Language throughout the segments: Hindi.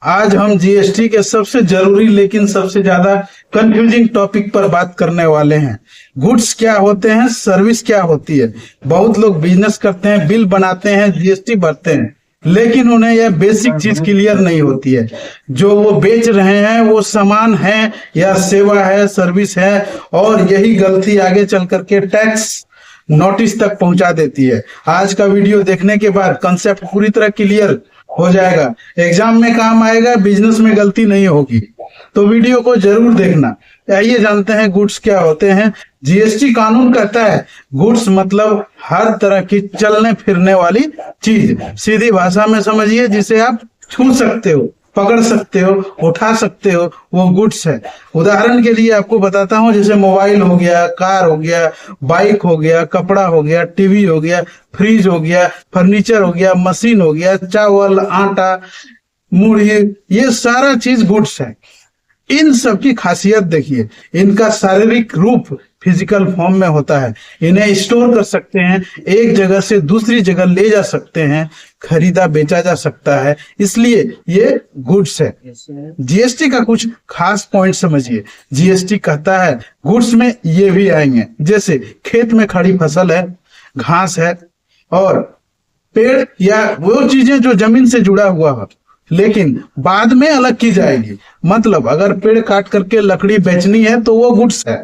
आज हम जीएसटी के सबसे जरूरी लेकिन सबसे ज्यादा कंफ्यूजिंग टॉपिक पर बात करने वाले हैं। गुड्स क्या होते हैं, सर्विस क्या होती है। बहुत लोग बिजनेस करते हैं, बिल बनाते हैं, जीएसटी भरते हैं, लेकिन उन्हें यह बेसिक चीज क्लियर नहीं होती है। जो वो बेच रहे हैं वो सामान है या सेवा है, सर्विस है, और यही गलती आगे चल करके टैक्स नोटिस तक पहुंचा देती है। आज का वीडियो देखने के बाद कंसेप्ट पूरी तरह क्लियर हो जाएगा, एग्जाम में काम आएगा, बिजनेस में गलती नहीं होगी। तो वीडियो को जरूर देखना। आइए जानते हैं गुड्स क्या होते हैं। जीएसटी कानून कहता है गुड्स मतलब हर तरह की चलने फिरने वाली चीज। सीधी भाषा में समझिए, जिसे आप छू सकते हो, पकड़ सकते हो, उठा सकते हो, वो गुड्स है। उदाहरण के लिए आपको बताता हूँ, जैसे मोबाइल हो गया, कार हो गया, बाइक हो गया, कपड़ा हो गया, टीवी हो गया, फ्रिज हो गया, फर्नीचर हो गया, मशीन हो गया, चावल, आटा, मुड़ी, ये सारा चीज गुड्स है। इन सब की खासियत देखिए, इनका शारीरिक रूप फिजिकल फॉर्म में होता है। इन्हें स्टोर कर सकते हैं, एक जगह से दूसरी जगह ले जा सकते हैं, खरीदा बेचा जा सकता है, इसलिए ये गुड्स है। जीएसटी का कुछ खास पॉइंट समझिए। जीएसटी कहता है गुड्स में ये भी आएंगे, जैसे खेत में खड़ी फसल है, घास है, और पेड़ या वो चीजें जो जमीन से जुड़ा हुआ हो लेकिन बाद में अलग की जाएगी। मतलब अगर पेड़ काट करके लकड़ी बेचनी है तो वो गुड्स है।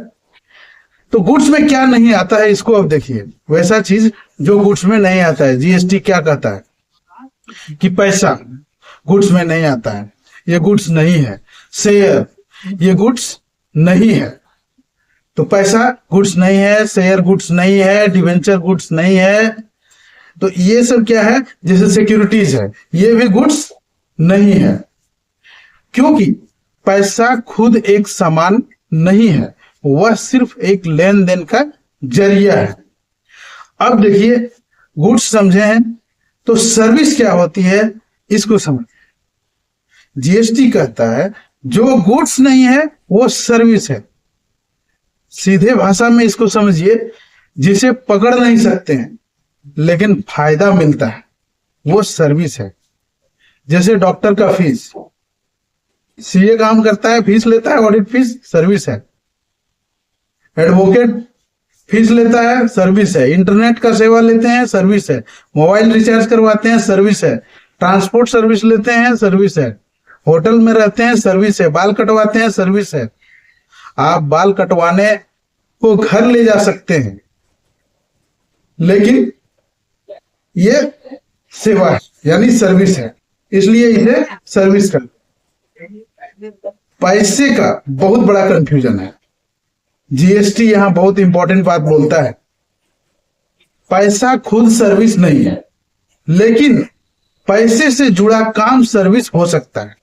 तो गुड्स में क्या नहीं आता है, इसको अब देखिए। वैसा चीज जो गुड्स में नहीं आता है, जीएसटी क्या कहता है कि पैसा गुड्स में नहीं आता है, ये गुड्स नहीं है। शेयर, ये गुड्स नहीं है। तो पैसा गुड्स नहीं है, शेयर गुड्स नहीं है, डिवेंचर गुड्स नहीं है। तो ये सब क्या है, जैसे सिक्योरिटीज है, ये भी गुड्स नहीं है, क्योंकि पैसा खुद एक सामान नहीं है, वह सिर्फ एक लेन देन का जरिया है। अब देखिए, गुड्स समझे हैं तो सर्विस क्या होती है इसको समझ। जीएसटी कहता है जो गुड्स नहीं है वो सर्विस है। सीधे भाषा में इसको समझिए, जिसे पकड़ नहीं सकते हैं लेकिन फायदा मिलता है, वो सर्विस है। जैसे डॉक्टर का फीस, सीए काम करता है, फीस लेता है, ऑडिट फीस, सर्विस है। एडवोकेट फीस लेता है, सर्विस है। इंटरनेट का सेवा लेते हैं, सर्विस है। मोबाइल रिचार्ज करवाते हैं, सर्विस है। ट्रांसपोर्ट सर्विस लेते हैं, सर्विस है। होटल में रहते हैं, सर्विस है। बाल कटवाते हैं, सर्विस है। आप बाल कटवाने को घर ले जा सकते हैं, लेकिन ये सेवा है, यानी सर्विस है, इसलिए इसे सर्विस करते हैं। पैसे का बहुत बड़ा कंफ्यूजन है। जीएसटी यहां बहुत इंपॉर्टेंट बात बोलता है, पैसा खुद सर्विस नहीं है, लेकिन पैसे से जुड़ा काम सर्विस हो सकता है।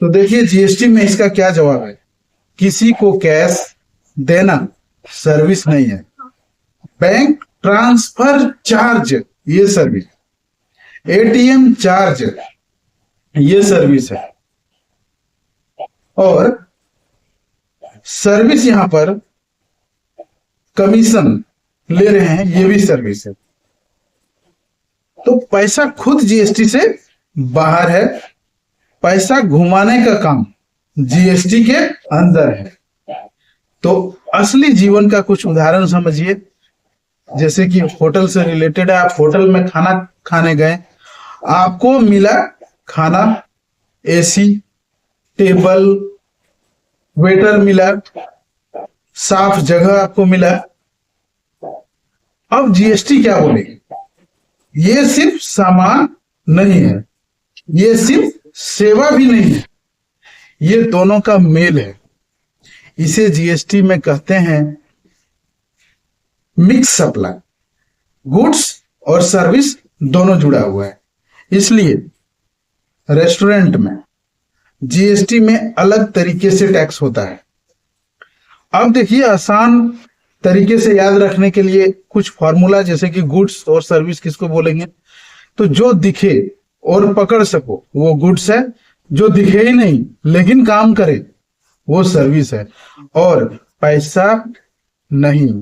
तो देखिए जीएसटी में इसका क्या जवाब है। किसी को कैश देना सर्विस नहीं है। बैंक ट्रांसफर चार्ज, ये सर्विस। एटीएम चार्ज, ये सर्विस है। और सर्विस यहां पर कमीशन ले रहे हैं, ये भी सर्विस है। तो पैसा खुद जीएसटी से बाहर है, पैसा घुमाने का काम जीएसटी के अंदर है। तो असली जीवन का कुछ उदाहरण समझिए, जैसे कि होटल से रिलेटेड है। आप होटल में खाना खाने गए, आपको मिला खाना, एसी, टेबल, वेटर मिला, साफ जगह आपको मिला। अब जीएसटी क्या बोलेगी, ये सिर्फ सामान नहीं है, ये सिर्फ सेवा भी नहीं है, ये दोनों का मेल है। इसे जीएसटी में कहते हैं मिक्स सप्लाई। गुड्स और सर्विस दोनों जुड़ा हुआ है। इसलिए रेस्टोरेंट में जीएसटी में अलग तरीके से टैक्स होता है। अब देखिए, आसान तरीके से याद रखने के लिए कुछ फॉर्मूला, जैसे कि गुड्स और सर्विस किसको बोलेंगे, तो जो दिखे और पकड़ सको वो गुड्स है, जो दिखे ही नहीं लेकिन काम करे वो सर्विस है। और पैसा नहीं,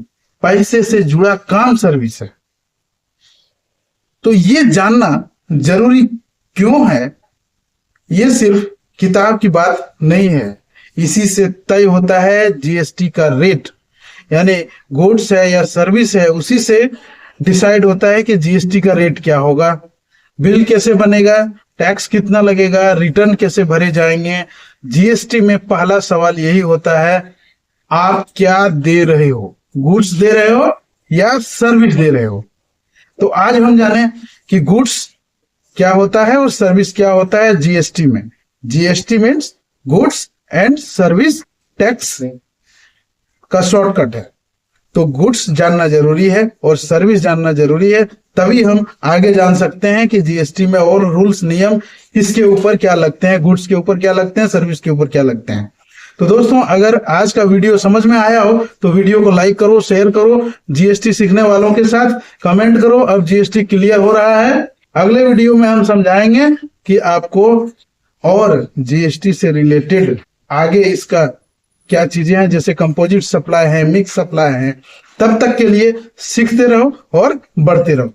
पैसे से जुड़ा काम सर्विस है। तो ये जानना जरूरी क्यों है ये सिर्फ किताब की बात नहीं है, इसी से तय होता है जीएसटी का रेट। यानी गुड्स है या सर्विस है, उसी से डिसाइड होता है कि जीएसटी का रेट क्या होगा, बिल कैसे बनेगा, टैक्स कितना लगेगा, रिटर्न कैसे भरे जाएंगे। जीएसटी में पहला सवाल यही होता है, आप क्या दे रहे हो, गुड्स दे रहे हो या सर्विस दे रहे हो। तो आज हम जाने कि गुड्स क्या होता है और सर्विस क्या होता है जीएसटी में। GST means goods and service tax का शॉर्टकट है। तो गुड्स जानना जरूरी है और सर्विस जानना जरूरी है, तभी हम आगे जान सकते हैं कि जीएसटी में और रूल्स नियम इसके ऊपर क्या लगते हैं, गुड्स के ऊपर क्या लगते हैं, सर्विस के ऊपर क्या लगते हैं। तो दोस्तों, अगर आज का वीडियो समझ में आया हो तो वीडियो को लाइक करो, शेयर करो, जीएसटी सीखने वालों के साथ कमेंट करो। अब जीएसटी क्लियर हो रहा है। अगले वीडियो में हम समझाएंगे कि आपको और जीएसटी से रिलेटेड आगे इसका क्या चीजें हैं, जैसे कंपोजिट सप्लाई है, मिक्स सप्लाई है। तब तक के लिए सीखते रहो और बढ़ते रहो।